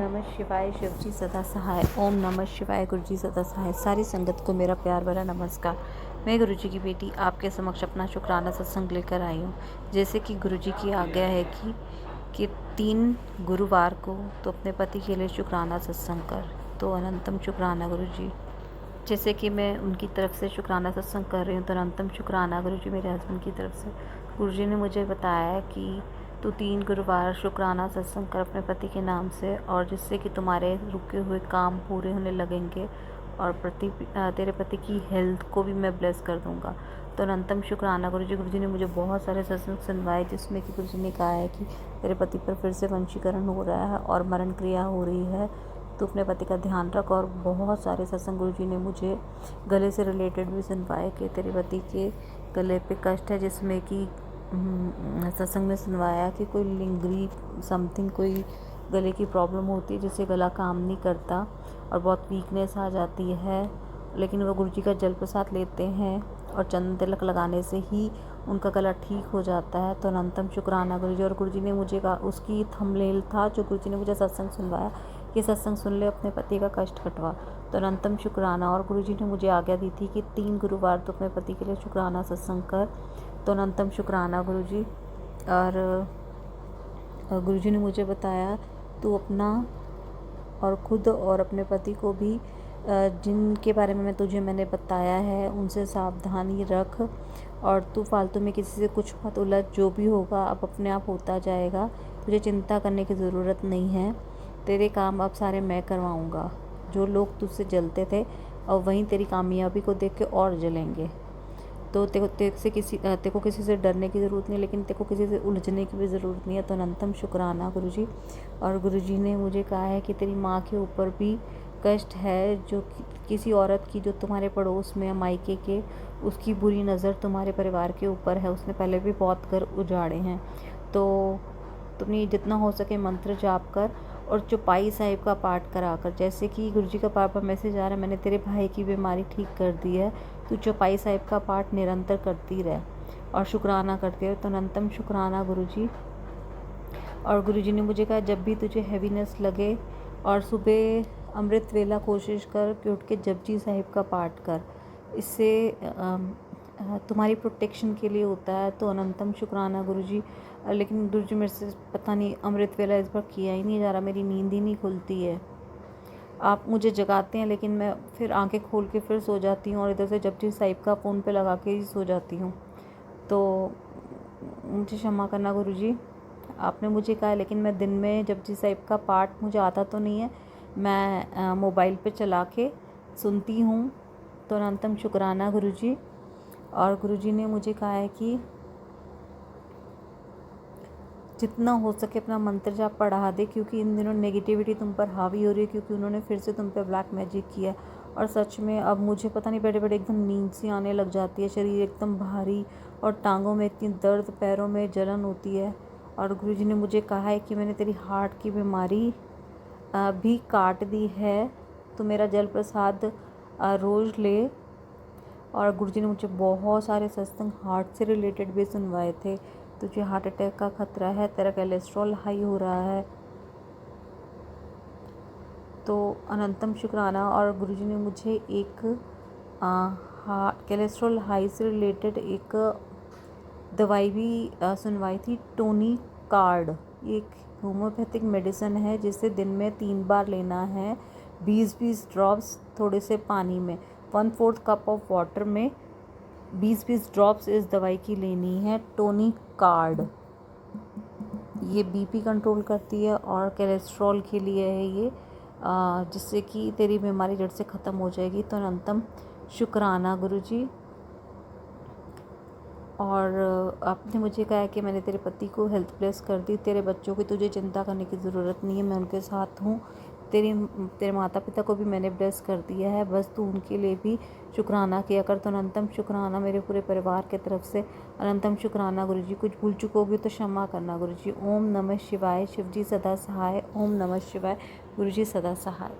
नमः शिवाय, शिव जी सदा सहाय। ओम नमः शिवाय, गुरु जी सदा सहाय। सारी संगत को मेरा प्यार भरा नमस्कार। मैं गुरु जी की बेटी आपके समक्ष अपना शुक्राना सत्संग लेकर आई हूँ। जैसे कि गुरु जी की आज्ञा है कि 3 गुरुवार को तो अपने पति के लिए शुक्राना सत्संग कर। तो अनंतम शुक्राना गुरु जी। जैसे कि मैं उनकी तरफ से शुक्राना सत्संग कर रही हूँ, तो अनंतम शुक्राना गुरु जी मेरे हस्बैंड की तरफ से। गुरु जी ने मुझे बताया कि तू 3 गुरुवार शुक्राना सत्संग कर अपने पति के नाम से, और जिससे कि तुम्हारे रुके हुए काम पूरे होने लगेंगे और तेरे पति की हेल्थ को भी मैं ब्लेस कर दूंगा। तो अनंतम शुक्राना गुरु जी। गुरु जी ने मुझे बहुत सारे सत्संग सुनवाए, जिसमें कि गुरु जी ने कहा है कि तेरे पति पर फिर से वंशीकरण हो रहा है और मरण क्रिया हो रही है, तो अपने पति का ध्यान रख। और बहुत सारे सत्संग गुरु जी ने मुझे गले से रिलेटेड भी सुनवाए कि तेरे पति के गले पे कष्ट है, जिसमें कि सत्संग में सुनवाया कि कोई लिंगरी समथिंग, कोई गले की प्रॉब्लम होती है जिससे गला काम नहीं करता और बहुत वीकनेस आ जाती है, लेकिन वो गुरु जी का जल प्रसाद लेते हैं और चंदन तिलक लगाने से ही उनका गला ठीक हो जाता है। तो अनंतम शुक्राना गुरु जी। और गुरु जी ने मुझे कहा, उसकी थंबनेल था जो गुरु जी ने मुझे सत्संग सुनवाया कि सत्संग सुन ले, अपने पति का कष्ट कटवा। तो अनंतम शुक्राना। और गुरु जी ने मुझे आज्ञा दी थी कि 3 गुरुवार तो अपने पति के लिए शुक्राना सत्संग कर। तो अनंतम शुक्राना गुरु जी। और गुरु जी ने मुझे बताया, तू अपना और खुद और अपने पति को भी जिनके बारे में मैंने बताया है उनसे सावधानी रख, और तू फालतू में किसी से कुछ मत उलझ। जो भी होगा अब अपने आप होता जाएगा, तुझे चिंता करने की ज़रूरत नहीं है। तेरे काम अब सारे मैं करवाऊँगा। जो लोग तुझसे जलते थे और वहीं तेरी कामयाबी को देख के और जलेंगे। तो तेरे को किसी से डरने की ज़रूरत नहीं, लेकिन तेरे को किसी से उलझने की भी ज़रूरत नहीं है। तो अनंतम शुक्राना गुरु जी। और गुरु जी ने मुझे कहा है कि तेरी माँ के ऊपर भी कष्ट है, जो किसी औरत की जो तुम्हारे पड़ोस में मायके के, उसकी बुरी नज़र तुम्हारे परिवार के ऊपर है। उसने पहले भी बहुत घर उजाड़े हैं। तो तुमने जितना हो सके मंत्र जाप कर और चौपाई साहिब का पाठ करा कर। जैसे कि गुरु जी का बार बार मैसेज आ रहा है, मैंने तेरे भाई की बीमारी ठीक कर दी है, तू चौपाई साहिब का पाठ निरंतर करती रह और शुक्राना करती रह। तो अनंतम शुक्राना गुरु जी। और गुरु जी ने मुझे कहा, जब भी तुझे हैवीनेस लगे और सुबह अमृत वेला कोशिश कर कि उठ के जपजी साहिब का पाठ कर। इससे तुम्हारी प्रोटेक्शन के लिए होता है। तो अनंतम शुक्राना गुरु जी। लेकिन गुरु जी, मेरे से पता नहीं अमृत वेला इस बार किया ही नहीं जा रहा, मेरी नींद ही नहीं खुलती है। आप मुझे जगाते हैं लेकिन मैं फिर आंखें खोल के फिर सो जाती हूँ और इधर से जपजी साहिब का फ़ोन पे लगा के ही सो जाती हूँ। तो मुझे क्षमा करना गुरु जी। आपने मुझे कहा, लेकिन मैं दिन में जपजी साहिब का पाठ मुझे आता तो नहीं है, मैं मोबाइल पे चला के सुनती हूँ। तो अनंतम शुक्राना गुरु जी। और गुरु जी ने मुझे कहा है कि जितना हो सके अपना मंत्र जाप पढ़ा दे, क्योंकि इन दिनों नेगेटिविटी तुम पर हावी हो रही है, क्योंकि उन्होंने फिर से तुम पे ब्लैक मैजिक किया। और सच में अब मुझे पता नहीं, बैठे बैठे एकदम नींद सी आने लग जाती है, शरीर एकदम भारी, और टांगों में इतनी दर्द, पैरों में जलन होती है। और गुरु जी ने मुझे कहा है कि मैंने तेरी हार्ट की बीमारी भी काट दी है, तो मेरा जल प्रसाद रोज़ ले। और गुरु जी ने मुझे बहुत सारे सत्संग हार्ट से रिलेटेड भी सुनवाए थे। तुझे हार्ट अटैक का खतरा है, तेरा कोलेस्ट्रॉल हाई हो रहा है। तो अनंतम शुक्राना। और गुरु जी ने मुझे एक कोलेस्ट्रॉल हाई से रिलेटेड एक दवाई भी सुनवाई थी, टोनी कार्ड। एक होम्योपैथिक मेडिसिन है, जिसे दिन में 3 बार लेना है, 20-20 ड्रॉप्स थोड़े से पानी में, 1/4 कप ऑफ वाटर में 20-20 ड्रॉप्स इस दवाई की लेनी है, टोनी कार्ड। ये बीपी कंट्रोल करती है और कोलेस्ट्रॉल के लिए है ये, जिससे कि तेरी बीमारी जड़ से ख़त्म हो जाएगी। तो अनंतम शुक्राना गुरु जी। और आपने मुझे कहा है कि मैंने तेरे पति को हेल्थ ब्लेस कर दी, तेरे बच्चों की तुझे चिंता करने की ज़रूरत नहीं है, मैं उनके साथ हूँ। तेरे माता पिता को भी मैंने ब्लेस कर दिया है, बस तू उनके लिए भी शुक्राना किया कर। तो अनंतम शुक्राना मेरे पूरे परिवार की तरफ से। अनंतम शुक्राना गुरु जी। कुछ भूल चुकोगे तो क्षमा करना गुरु जी। ओम नमः शिवाय, शिव जी सदा सहाय। ओम नमः शिवाय, गुरु जी सदा सहाय।